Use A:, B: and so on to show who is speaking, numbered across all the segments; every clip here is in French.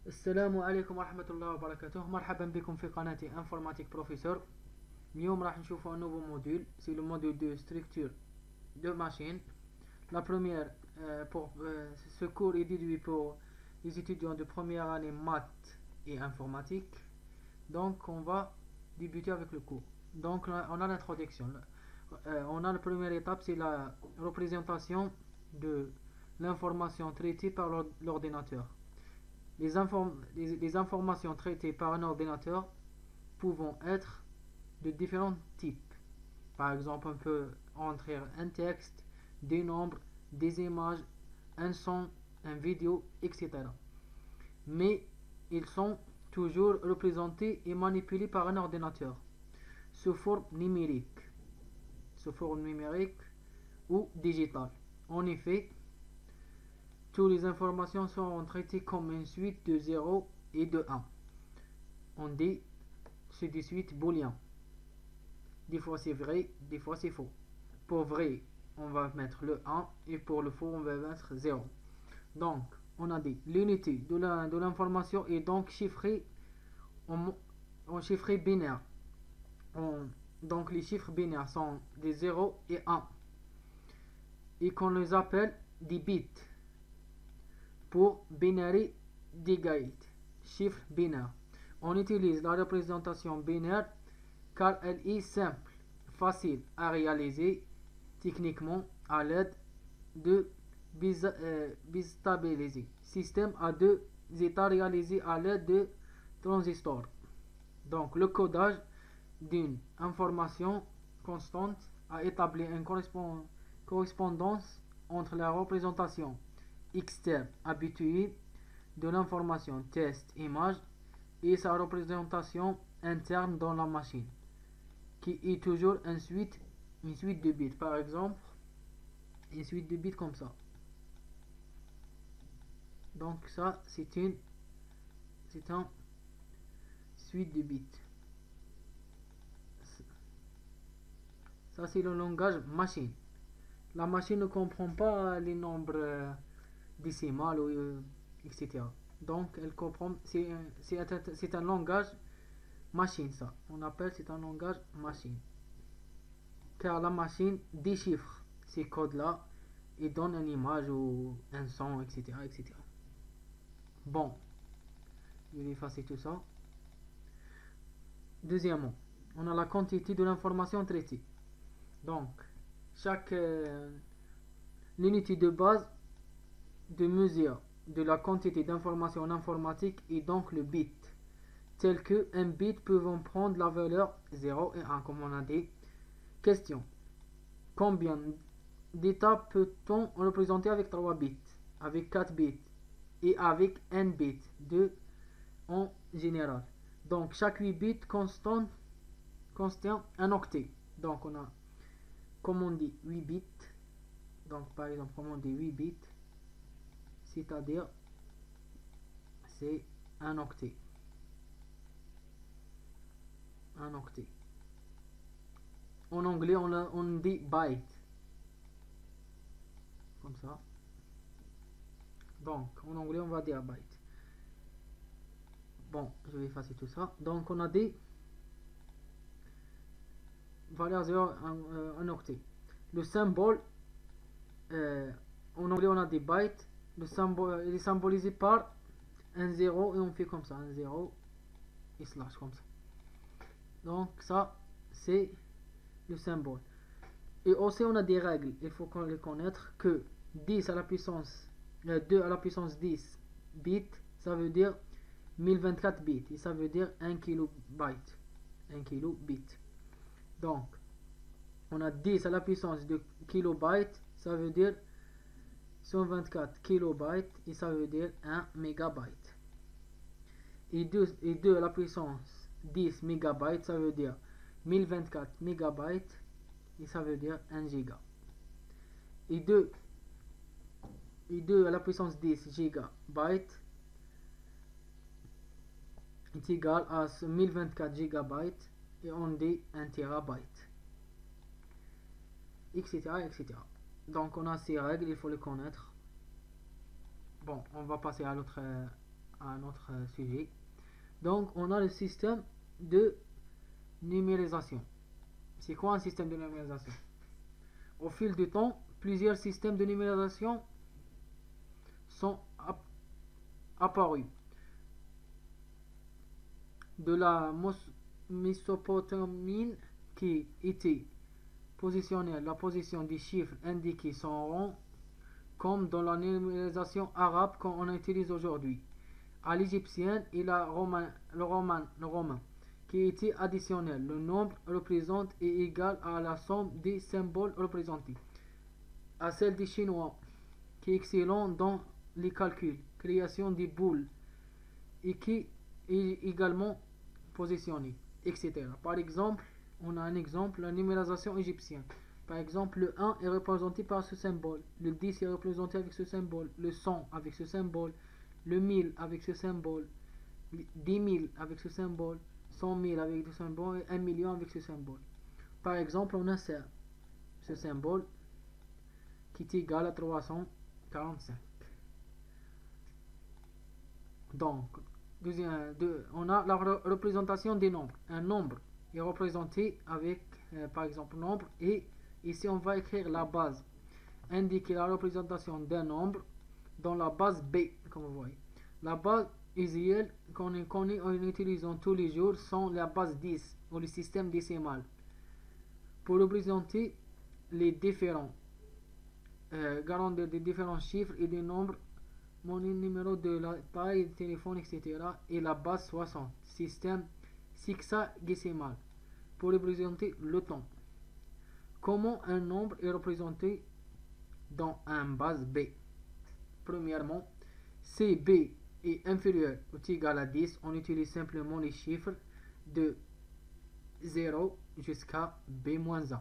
A: السلام عليكم ورحمة الله وبركاته. مرحبا بكم في قناة انفورماتيك بروفيسور. اليوم راح نشوفوا un nouveau module, c'est le module de structure de machine. La première, ce cours est dédié pour les étudiants de première année maths et informatique. Donc on va débuter avec le cours. Donc on a l'introduction. On a la première étape, c'est la représentation de l'information traitée par l'ordinateur. Les informations traitées par un ordinateur pouvant être de différents types. Par exemple, on peut entrer un texte, des nombres, des images, un son, une vidéo, etc. Mais ils sont toujours représentés et manipulés par un ordinateur sous forme numérique ou digitale. En effet, toutes les informations sont traitées comme une suite de 0 et de 1. On dit c'est des suites booléennes. Des fois c'est vrai, des fois c'est faux. Pour vrai, on va mettre le 1 et pour le faux, on va mettre 0. Donc, on a dit l'unité de l'information est donc chiffrée en chiffre binaire. Donc, les chiffres binaires sont des 0 et 1. Et qu'on les appelle des bits. Pour binary digit, chiffre binaire. On utilise la représentation binaire car elle est simple, facile à réaliser techniquement à l'aide de bistabiliser, système à deux états réalisés à l'aide de transistors. Donc le codage d'une information constante a établi une correspondance entre la représentation externe habituée de l'information test image et sa représentation interne dans la machine, qui est toujours une suite de bits. Par exemple, une suite de bits comme ça. Donc ça, c'est une suite de bits. Ça, c'est le langage machine. La machine ne comprend pas les nombres décimales, etc. Donc, elle comprend. C'est un langage machine, ça. On appelle c'est un langage machine. Car la machine déchiffre ces codes-là et donne une image ou un son, etc., etc. Bon, je vais effacer tout ça. Deuxièmement, on a la quantité de l'information traitée. Donc, l'unité de base de mesure de la quantité d'information en informatique est donc le bit, tel que un bit pouvant prendre la valeur 0 et 1, comme on a dit. Question: combien d'états peut-on représenter avec 3 bits, avec 4 bits et avec n bits, 2 en général? Donc chaque 8 bits contient un octet. Donc on a, comme on dit, 8 bits. Donc par exemple, comme on dit 8 bits, c'est-à-dire c'est un octet. Un octet. En anglais, on dit byte. Comme ça. Donc, en anglais, on va dire byte. Bon, je vais effacer tout ça. Donc, on a des valeurs 0, un octet. Le symbole, en anglais, on a des bytes. Le symbole, il est symbolisé par un 0 et on fait comme ça. Un 0 et slash, comme ça. Donc, ça, c'est le symbole. Et aussi, on a des règles. Il faut les connaître que 10 à la puissance 2 à la puissance 10 bits, ça veut dire 1024 bits. Et ça veut dire 1 kilobyte. 1 kilobit. Donc, on a 10 à la puissance de kilobyte, ça veut dire 124 kilobytes. Et ça veut dire 1 mégabyte. Et 2 à la puissance 10 mégabytes, ça veut dire 1024 mégabytes. Et ça veut dire 1 giga. Et 2 à la puissance 10 gigabytes est égal à 1024 gigabytes et on dit 1 terabyte, etc., etc. Donc on a ces règles, il faut les connaître. Bon, on va passer à un autre sujet. Donc on a le système de numérisation. C'est quoi un système de numérisation? Au fil du temps, plusieurs systèmes de numérisation sont apparus. De la Mésopotamie qui était positionnée à la position des chiffres indiqués sont rond, comme dans la numérisation arabe qu'on utilise aujourd'hui, à l'égyptienne et le romain, qui était additionnel. Le nombre représente est égal à la somme des symboles représentés, à celle des chinois, qui est excellent dans les calculs, création des boules, et qui est également positionné, etc. Par exemple, on a un exemple, la numérisation égyptienne. Par exemple, le 1 est représenté par ce symbole, le 10 est représenté avec ce symbole, le 100 avec ce symbole, le 1000 avec ce symbole, 10 000 avec ce symbole, 100 000 avec ce symbole et 1 million avec ce symbole. Par exemple, on insère ce symbole qui est égal à 345. Donc, on a la représentation des nombres. Un nombre est représenté avec, par exemple, nombre, et ici on va écrire la base, indiquer la représentation d'un nombre dans la base B, comme vous voyez. La base usuelle qu'on connaît en utilisant tous les jours sont la base 10 ou le système décimal. Pour représenter les différents grandeurs des différents chiffres et des nombres, mon numéro de la taille de téléphone, etc. et la base 60, système hexadécimal, pour représenter le temps. Comment un nombre est représenté dans un base B? Premièrement, si B est inférieur ou égal à 10, on utilise simplement les chiffres de 0 jusqu'à B-1.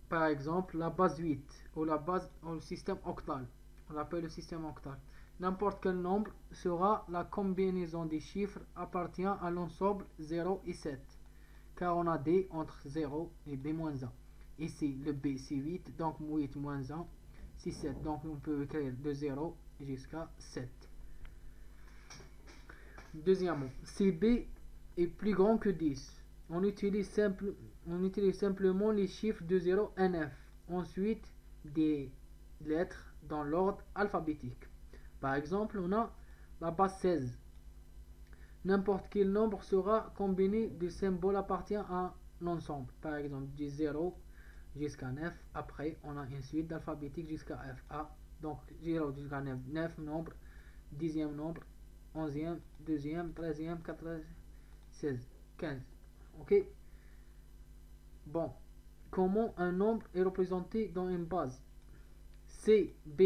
A: Par exemple, la base 8 ou le système octal. On l'appelle le système octal. N'importe quel nombre sera la combinaison des chiffres appartient à l'ensemble 0 et 7, car on a D entre 0 et B-1. Ici, le B c'est 8, donc 8 moins 1, c'est 7. Donc on peut écrire de 0 jusqu'à 7. Deuxièmement, si B est plus grand que 10, on utilise simplement les chiffres de 0 à 9. Ensuite, des lettres dans l'ordre alphabétique. Par exemple, on a la base 16. N'importe quel nombre sera combiné de symboles appartient à l'ensemble. Par exemple, du 0 jusqu'à 9. Après, on a une suite d'alphabétique jusqu'à FA. Donc, 0 jusqu'à 9, 9 nombres, 10e nombre, 11e, 2e, 13e, 14e, 16, 15. Ok? Bon. Comment un nombre est représenté dans une base? C, B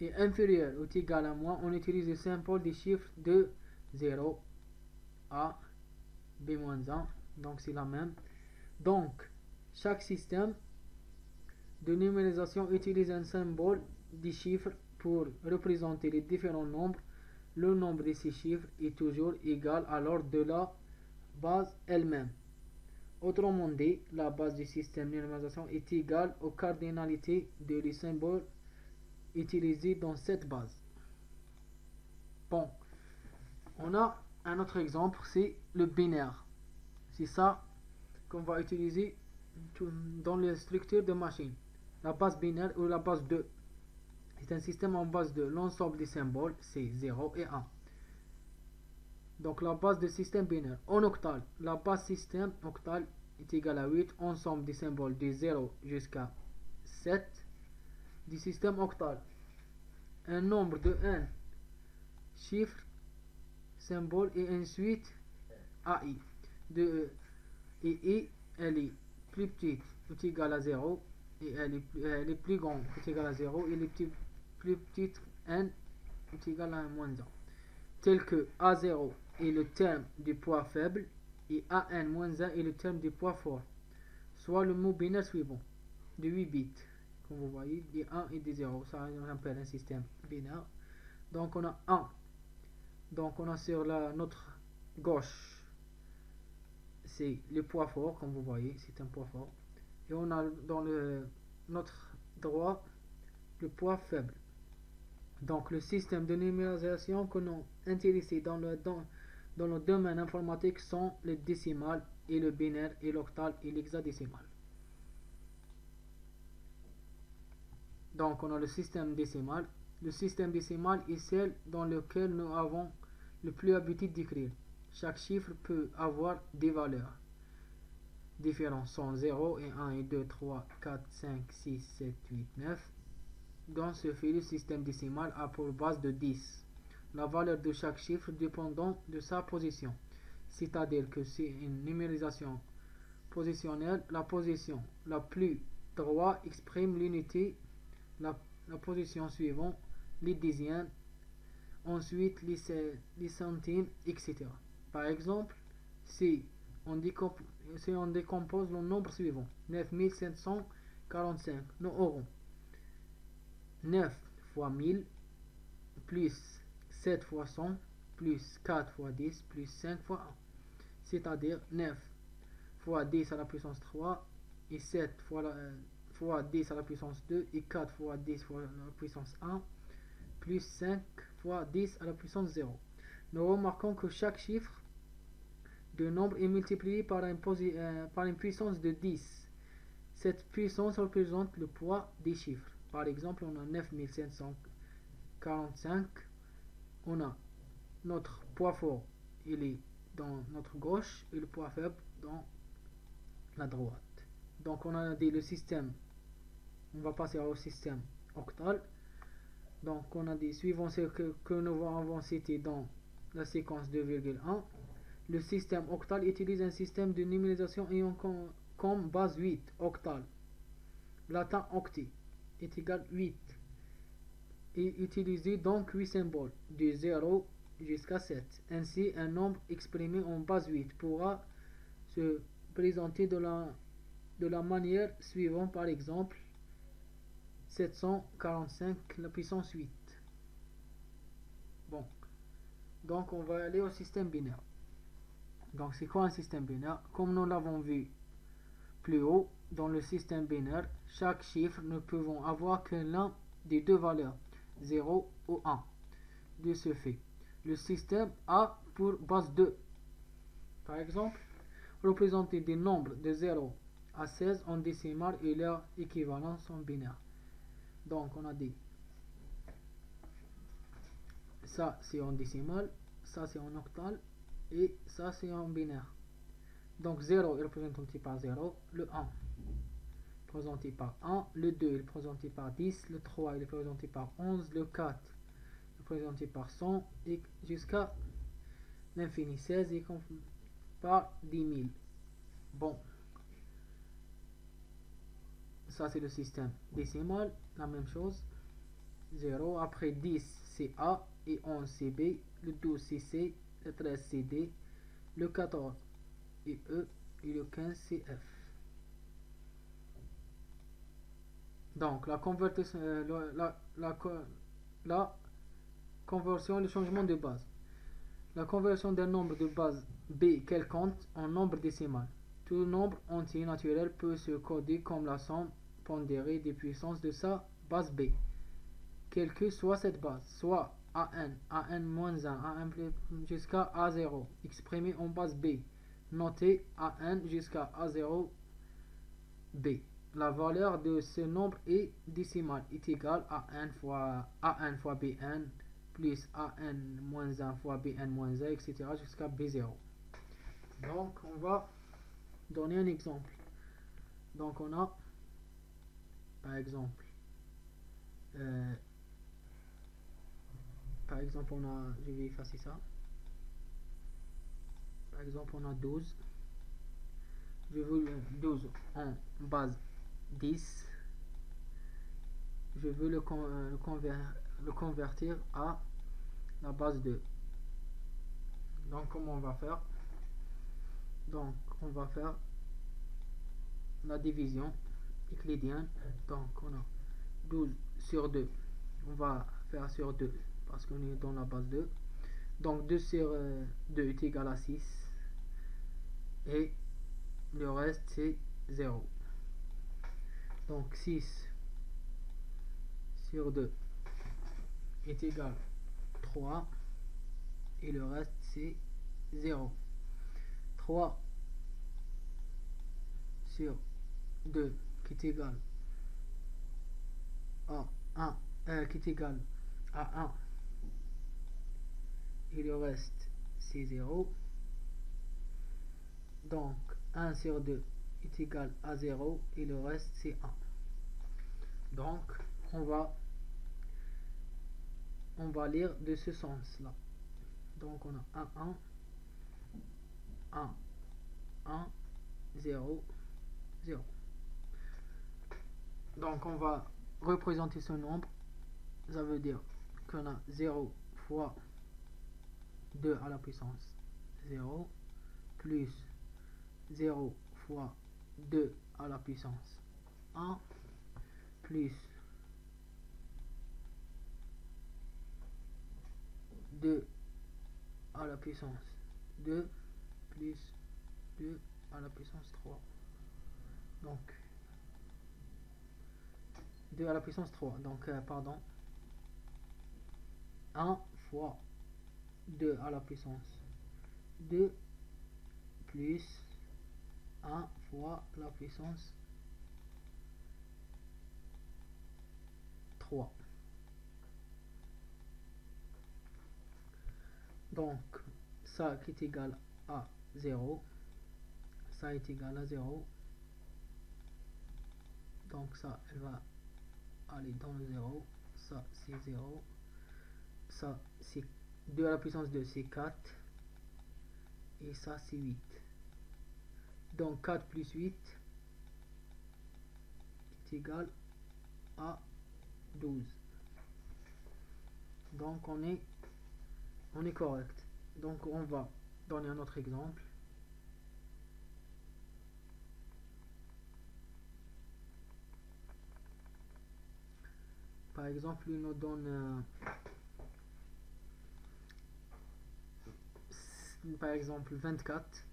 A: est inférieur ou égal à moins, on utilise le symbole des chiffres de 0 à B-1, donc c'est la même. Donc, chaque système de numérisation utilise un symbole des chiffres pour représenter les différents nombres. Le nombre de ces chiffres est toujours égal à l'ordre de la base elle-même. Autrement dit, la base du système de numérisation est égale aux cardinalités des symboles utilisés dans cette base. Bon, on a un autre exemple, c'est le binaire. C'est ça qu'on va utiliser dans les structures de machine. La base binaire ou la base 2. C'est un système en base de l'ensemble des symboles, c'est 0 et 1. Donc la base de système binaire. En octal, la base système octal est égale à 8, ensemble des symboles de 0 jusqu'à 7 du système octal. Un nombre de 1 chiffre, symbole et ensuite AI. Et I, elle est plus petite ou égale à 0 et elle est plus grande ou égale à 0 et elle est plus petite n est égale à moins 1. Tel que A0 est le terme du poids faible et AN-1 est le terme du poids fort, soit le mot binaire suivant de 8 bits. Comme vous voyez, des 1 et des 0, ça on appelle un système binaire. Donc on a 1. Donc on a sur notre gauche, c'est le poids fort, comme vous voyez, c'est un poids fort. Et on a dans notre droit, le poids faible. Donc le système de numérisation que nous intéressons dans le domaine informatique sont le décimal et le binaire et l'octal et l'hexadécimal. Donc on a le système décimal. Le système décimal est celle dans lequel nous avons le plus l'habitude d'écrire. Chaque chiffre peut avoir des valeurs différentes, sont 0 et 1 et 2, 3, 4, 5, 6, 7, 8, 9. Dans ce fait, le système décimal a pour base de 10 la valeur de chaque chiffre dépendant de sa position. C'est-à-dire que c'est une numérisation positionnelle. La position la plus droite exprime l'unité, la position suivante, les dixièmes, ensuite les centimes, etc. Par exemple, si on décompose le nombre suivant, 9745, nous aurons 9 fois 1000 plus 7 fois 100 plus 4 fois 10 plus 5 fois 1. C'est-à-dire 9 fois 10 à la puissance 3 et 7 fois 10 à la puissance 2 et 4 fois 10 fois la puissance 1 plus 5 fois 10 à la puissance 0. Nous remarquons que chaque chiffre de nombre est multiplié par une puissance de 10. Cette puissance représente le poids des chiffres. Par exemple, on a 9745. On a notre poids fort, il est dans notre gauche et le poids faible dans la droite. Donc on a dit le système, on va passer au système octal. Donc on a dit, suivant ce que nous avons cité dans la séquence 2,1, le système octal utilise un système de numérisation ayant comme base 8 octal. Latin octet est égal 8 et utiliser donc 8 symboles de 0 jusqu'à 7. Ainsi, un nombre exprimé en base 8 pourra se présenter de la manière suivante, par exemple 745 la puissance 8. Bon, donc on va aller au système binaire. Donc c'est quoi un système binaire? Comme nous l'avons vu plus haut, dans le système binaire, chaque chiffre ne peut avoir que l'un des deux valeurs, 0 ou 1. De ce fait, le système a pour base 2. Par exemple, représenter des nombres de 0 à 16 en décimal et leur équivalence en binaire. Donc on a dit, ça c'est en décimal, ça c'est en octal et ça c'est en binaire. Donc 0 est représenté par 0, le 1 est représenté par 1, le 2 est représenté par 10, le 3 est représenté par 11, le 4 est représenté par 100 et jusqu'à l'infini. 16 est par 10 000. Bon, ça c'est le système décimal, la même chose. 0, après 10 c'est A et 11 c'est B, le 12 c'est C, le 13 c'est D, le 14 et E et le 15 c'est F. Donc la conversion, le changement de base. La conversion d'un nombre de base B quelconque en nombre décimal. Tout nombre entier naturel peut se coder comme la somme pondérée des puissances de sa base B, quelle que soit cette base, soit an-1, an jusqu'à a0, exprimé en base B, noté an jusqu'à a0 B. La valeur de ce nombre est décimale, est égale à 1 fois bn plus an-1 fois bn-1, etc. jusqu'à b0. Donc on va donner un exemple. Donc on a par exemple on a, je vais effacer ça. Par exemple on a 12. Je veux 12 en base 10. Je veux le convertir à la base 2. Donc comment on va faire? Donc on va faire la division euclidienne. Donc on a 12 sur 2. On va faire sur 2 parce qu'on est dans la base 2. Donc 2 sur 2 est égal à 6. Et le reste c'est 0. Donc 6 sur 2 est égal à 3 et le reste c'est 0. 3 sur 2 qui est égal à 1, qui est égal à 1 et le reste c'est 0. Donc 1 sur 2 est égal à 0 et le reste c'est 1. Donc on va lire de ce sens là. Donc on a 1, 1, 0, 0. Donc on va représenter ce nombre. Ça veut dire qu'on a 0 fois 2 à la puissance 0 plus 0 fois 2 à la puissance 1 plus 2 à la puissance 2 plus 2 à la puissance 3. Donc 2 à la puissance 3. Donc pardon, 1 fois 2 à la puissance 2 plus 1 fois la puissance 3. Donc ça qui est égal à 0, ça est égal à 0. Donc ça elle va aller dans le 0. Ça c'est 0. Ça c'est 2 à la puissance 2 c'est 4. Et ça c'est 8. Donc 4 plus 8 est égal à 12. Donc on est correct. Donc on va donner un autre exemple. Par exemple, il nous donne par exemple 24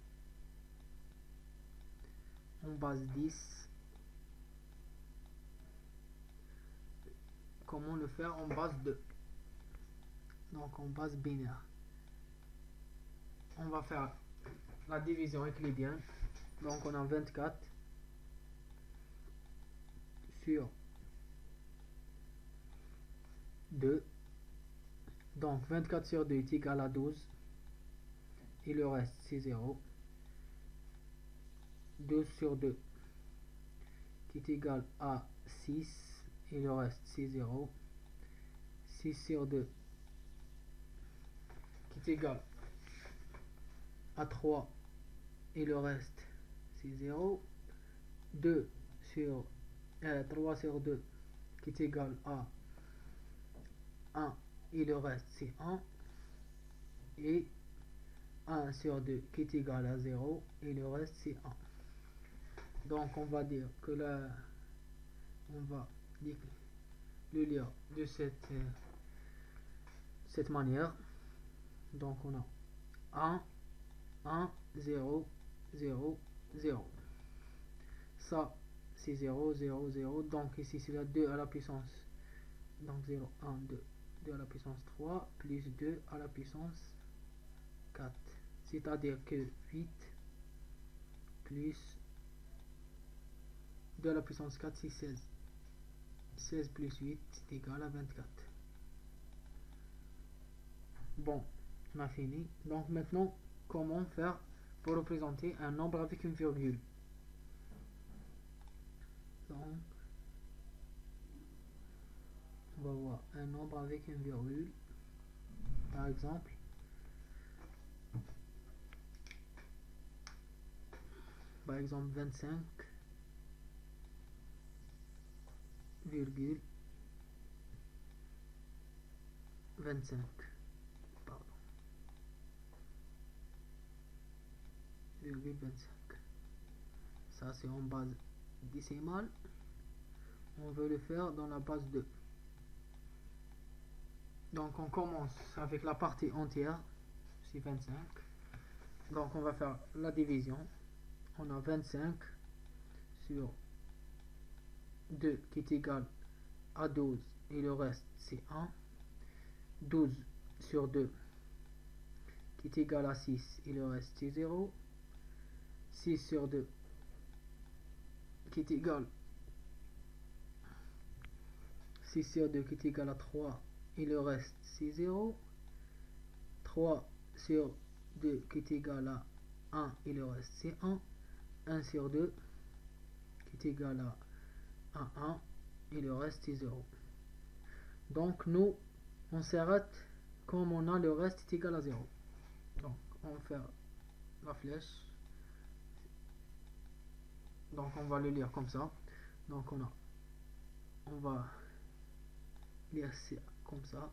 A: en base 10. Comment le faire en base 2? Donc en base binaire. On va faire la division euclidienne. Donc on a 24 sur 2. Donc 24 sur 2 est égal à 12. Et le reste c'est 0. 12 sur 2 qui est égal à 6. Et le reste c'est 0. 6 sur 2 qui est égal à 3. Et le reste c'est 0. 2 sur 3 sur 2 qui est égal à 1 et le reste c'est 1. Et 1 sur 2 qui est égal à 0 et le reste c'est 1. Donc on va dire que là on va le lire de cette manière. Donc on a 1, 1, 0, 0, 0. Ça c'est 0, 0, 0. Donc ici c'est la 2 à la puissance. Donc 0, 1, 2. 2 à la puissance 3 plus 2 à la puissance 4. C'est-à-dire que 8 plus 2 à la puissance 4 c'est 16. 16 plus 8 c'est égal à 24. Bon, on a fini. Donc maintenant, comment faire pour représenter un nombre avec une virgule? Donc, on va voir un nombre avec une virgule. Par exemple, par exemple 25 virgule 25, pardon, virgule 25. Ça c'est en base décimale. On veut le faire dans la base 2. Donc on commence avec la partie entière, c'est 25. Donc on va faire la division. On a 25 sur 2 qui est égal à 12 et le reste c'est 1. 12 sur 2 qui est égal à 6 et le reste c'est 0. 6 sur 2 qui est égal 6 sur 2 qui est égal à 3 et le reste c'est 0. 3 sur 2 qui est égal à 1 et le reste c'est 1. 1 sur 2 qui est égal à 1 et le reste c'est 0. Donc nous on s'arrête comme on a le reste est égal à 0. Donc on va faire la flèche. Donc on va le lire comme ça. Donc on va lire ça comme ça.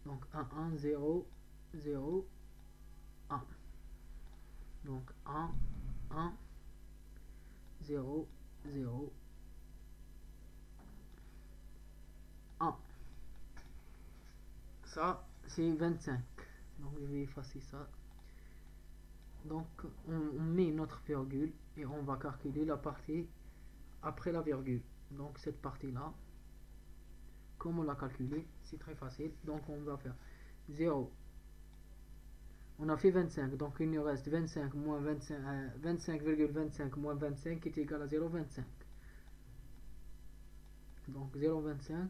A: Donc 1, 1, 0, 0, 1. Donc 1, 1, 0, 0, 1. Ça c'est 25. Donc je vais effacer ça. Donc on met notre virgule et on va calculer la partie après la virgule. Donc cette partie là, comme on l'a calculé, c'est très facile. Donc on va faire 0. On a fait 25, donc il nous reste 25 moins 25, 25,25 moins 25 qui est égal à 0,25. Donc 0,25,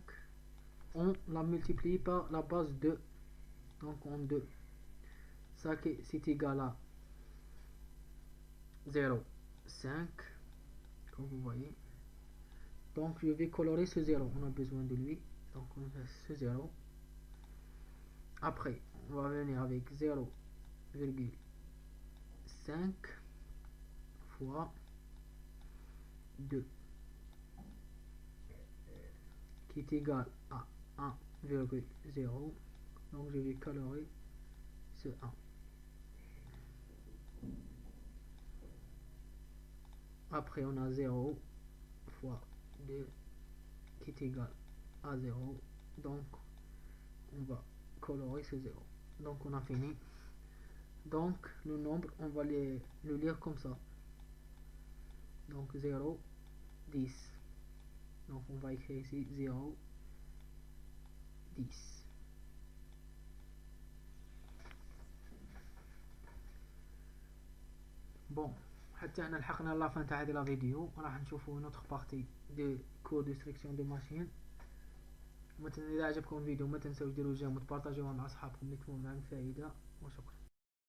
A: on la multiplie par la base 2. Donc en 2. Ça c'est égal à 0,5, comme vous voyez. Donc je vais colorer ce 0, on a besoin de lui. Donc on a ce 0. Après, on va venir avec 0,5 fois 2 qui est égal à 1,0. Donc je vais colorer ce 1. Après on a 0 fois 2 qui est égal à 0. Donc on va colorer ce 0. Donc on a fini. Donc le nombre on va le lire comme ça. Donc 0, 10. Donc on va écrire ici 0, 10. Bon, حتى هنا لحقنا لافان تاع هذه لا فيديو. راح نشوفوا نوتر بارتي دو كور ديستركسيون دو ماشين. مثلا اذا عجبكم الفيديو ما تنسوا ديروا جيم وتبارطاجيوه مع اصحابكم اللي تكون معهم فائده. وشكرا.